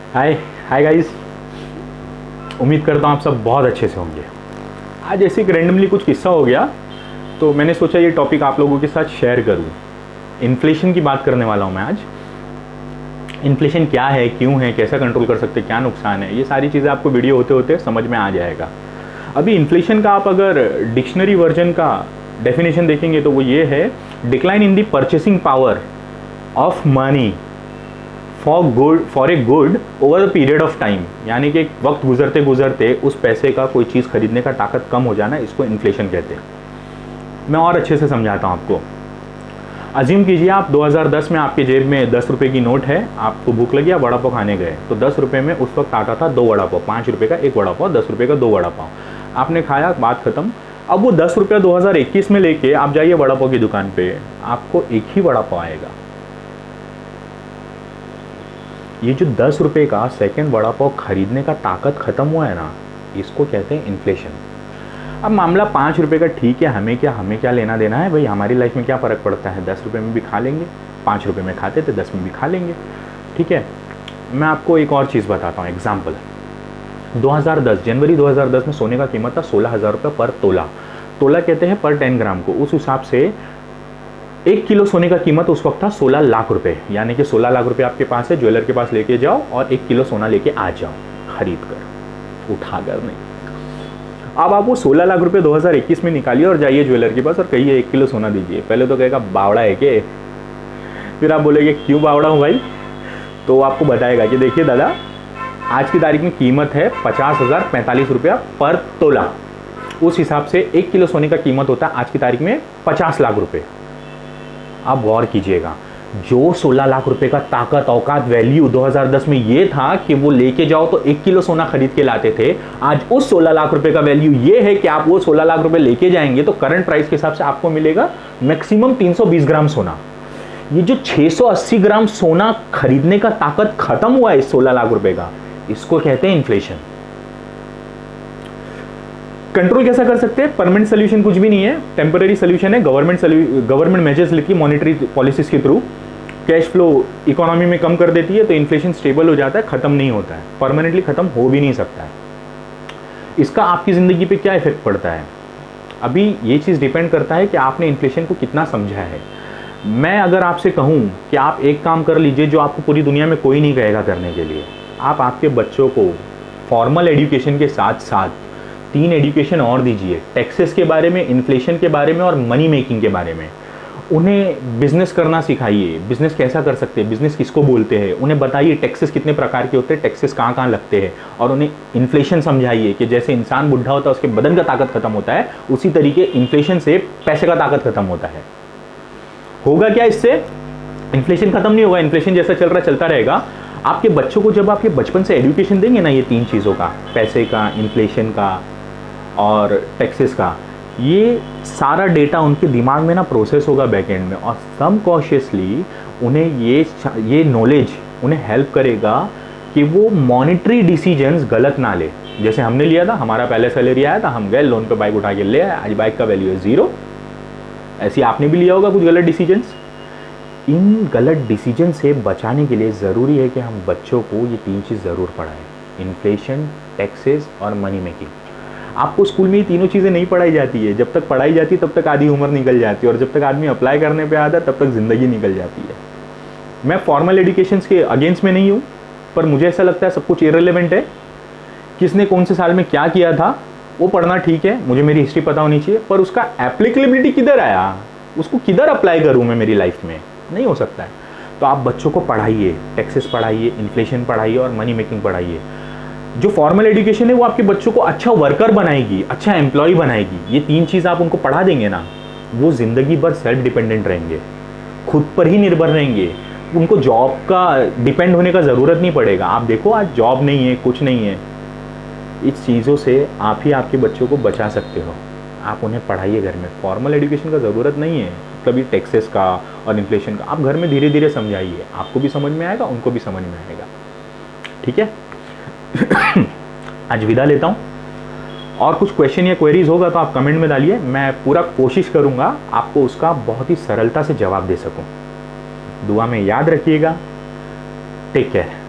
हाय hi guys, उम्मीद करता हूँ आप सब बहुत अच्छे से होंगे। आज ऐसे ही रैंडमली कुछ किस्सा हो गया तो मैंने सोचा ये टॉपिक आप लोगों के साथ शेयर करूँ। इन्फ्लेशन की बात करने वाला हूँ मैं आज। इन्फ्लेशन क्या है, क्यों है, कैसा कंट्रोल कर सकते हैं, क्या नुकसान है, ये सारी चीज़ें आपको वीडियो होते होते समझ में आ जाएगा। अभी इन्फ्लेशन का आप अगर डिक्शनरी वर्जन का डेफिनेशन देखेंगे तो वो ये है, decline in the purchasing power of money for a good over the period of time. यानी कि वक्त गुजरते गुजरते उस पैसे का कोई चीज़ खरीदने का ताकत कम हो जाना, इसको इन्फ्लेशन कहते हैं। मैं और अच्छे से समझाता हूँ आपको। अज्यूम कीजिए आप 2010 में आपके जेब में 10 रुपये की नोट है, आपको भूख लगी, आप वड़ा पाव खाने गए। तो 10 रुपये में उस वक्त आता था 2 वड़ा पाव, 5 रुपये का 1 वड़ा पाव, 10 रुपये का 2 वड़ा पाव। आपने खाया, बात खत्म। अब वो 10 रुपया 2021 में लेके आप जाइए वड़ा पाव की दुकान पे, आपको एक ही वड़ा पाव आएगा। ये जो 10 रुपये का सेकंड वड़ा पाव खरीदने का ताकत खत्म हुआ है ना, इसको कहते हैं इन्फ्लेशन। अब मामला 5 रुपये का ठीक है, हमें क्या लेना देना है भाई, हमारी लाइफ में क्या फ़र्क पड़ता है। 10 रुपये में भी खा लेंगे, 5 रुपये में खाते थे, 10 में भी खा लेंगे, ठीक है। मैं आपको एक और चीज़ बताता हूँ, एग्जाम्पल। 2010 जनवरी 2010 में सोने का कीमत था 16,000 रुपये पर तोला। तोला कहते हैं पर 10 ग्राम को। उस हिसाब से 1 किलो सोने का कीमत उस वक्त था 16 लाख रुपए। यानी कि 16 लाख रुपए आपके पास है, ज्वेलर के पास लेके जाओ और 1 किलो सोना लेके आ जाओ, खरीद कर, उठा कर नहीं। अब आप वो 16 लाख रुपए 2021 में निकालिए और जाइए ज्वेलर के पास और कहिए 1 किलो सोना दीजिए। पहले तो कहेगा बावड़ा है के, फिर आप बोलेंगे क्यों बावड़ा हूँ भाई, तो आपको बताएगा कि देखिए दादा, आज की तारीख में कीमत है 50,045 रुपया पर तोला। उस हिसाब से 1 किलो सोने का कीमत होता है आज की तारीख में 50 लाख रुपए। आप गौर कीजिएगा, जो 16 लाख रुपए का ताकत, औकात, वैल्यू 2010 में ये था कि वो लेके जाओ तो 1 किलो सोना खरीद के लाते थे, आज उस 16 लाख रुपए का वैल्यू ये है कि आप वो 16 लाख रुपए लेके जाएंगे तो करंट प्राइस के हिसाब से आपको मिलेगा मैक्सिमम 320 ग्राम सोना। ये जो 680 ग्राम सोना खरीदने का ताकत खत्म हुआ है इस 16 लाख रुपए का, इसको कहते हैं इन्फ्लेशन। कंट्रोल कैसा कर सकते हैं? परमानेंट सोल्यूशन कुछ भी नहीं है, टेम्पररी सोल्यूशन है। गवर्नमेंट मेजर्स लेती है मॉनेटरी पॉलिसीज के थ्रू, कैश फ्लो इकोनॉमी में कम कर देती है तो इन्फ्लेशन स्टेबल हो जाता है, खत्म नहीं होता है, परमानेंटली खत्म हो भी नहीं सकता है। इसका आपकी ज़िंदगी पे क्या इफेक्ट पड़ता है, अभी ये चीज़ डिपेंड करता है कि आपने इन्फ्लेशन को कितना समझा है। मैं अगर आपसे कहूँ कि आप एक काम कर लीजिए जो आपको पूरी दुनिया में कोई नहीं कहेगा करने के लिए, आप आपके बच्चों को फॉर्मल एजुकेशन के साथ साथ 3 एजुकेशन और दीजिए, टैक्सेस के बारे में, इन्फ्लेशन के बारे में और मनी मेकिंग के बारे में। उन्हें बिजनेस करना सिखाइए, बिजनेस कैसा कर सकते हैं, बिजनेस किसको बोलते हैं, उन्हें बताइए टैक्सेस कितने प्रकार के होते हैं, टैक्सेस कहाँ कहाँ लगते हैं, और उन्हें इन्फ्लेशन समझाइए कि जैसे इंसान बुढ़ा होता है उसके बदन का ताकत खत्म होता है, उसी तरीके इन्फ्लेशन से पैसे का ताकत खत्म होता है। होगा क्या इससे? इन्फ्लेशन खत्म नहीं होगा, इन्फ्लेशन जैसा चल रहा चलता रहेगा। आपके बच्चों को जब आप ये बचपन से एजुकेशन देंगे ना, ये 3 चीज़ों का, पैसे का, इन्फ्लेशन का और टैक्सेस का, ये सारा डेटा उनके दिमाग में ना प्रोसेस होगा बैक एंड में, और सबकॉन्शियसली उन्हें ये नॉलेज उन्हें हेल्प करेगा कि वो मॉनेटरी डिसीजंस गलत ना ले। जैसे हमने लिया था, हमारा पहले सैलरी आया था, हम गए लोन पे बाइक उठा के ले आए, आज बाइक का वैल्यू है 0। ऐसे आपने भी लिया होगा कुछ गलत डिसीजंस। इन गलत डिसीजन से बचाने के लिए ज़रूरी है कि हम बच्चों को ये 3 चीज़ ज़रूर पढ़ाएं, इन्फ्लेशन, टैक्सेस और मनी मेकिंग। आपको स्कूल में ये तीनों चीज़ें नहीं पढ़ाई जाती है, जब तक पढ़ाई जाती है तब तक आधी उम्र निकल जाती है, और जब तक आदमी अप्लाई करने पे आता है तब तक ज़िंदगी निकल जाती है। मैं फॉर्मल एजुकेशन के अगेंस्ट में नहीं हूँ, पर मुझे ऐसा लगता है सब कुछ इररिलेवेंट है। किसने कौन से साल में क्या किया था वो पढ़ना ठीक है, मुझे मेरी हिस्ट्री पता होनी चाहिए, पर उसका एप्लीकेबिलिटी किधर आया, उसको किधर अप्लाई करूँ मैं मेरी लाइफ में, नहीं हो सकता है। तो आप बच्चों को पढ़ाइए, टैक्सेस पढ़ाइए, इन्फ्लेशन पढ़ाइए और मनी मेकिंग पढ़ाइए। जो फॉर्मल एजुकेशन है वो आपके बच्चों को अच्छा वर्कर बनाएगी, अच्छा एम्प्लॉय बनाएगी। ये 3 चीज़ आप उनको पढ़ा देंगे ना, वो ज़िंदगी भर सेल्फ डिपेंडेंट रहेंगे, खुद पर ही निर्भर रहेंगे, उनको जॉब का डिपेंड होने का ज़रूरत नहीं पड़ेगा। आप देखो आज जॉब नहीं है, कुछ नहीं है, इस चीज़ों से आप ही आपके बच्चों को बचा सकते हो। आप उन्हें पढ़ाइए घर में, फॉर्मल एजुकेशन का ज़रूरत नहीं है, कभी टैक्सेस का और इन्फ्लेशन का आप घर में धीरे धीरे समझाइए, आपको भी समझ में आएगा, उनको भी समझ में आएगा, ठीक है। आज विदा लेता हूँ, और कुछ क्वेश्चन या क्वेरीज होगा तो आप कमेंट में डालिए, मैं पूरा कोशिश करूँगा आपको उसका बहुत ही सरलता से जवाब दे सकूँ। दुआ में याद रखिएगा, टेक केयर।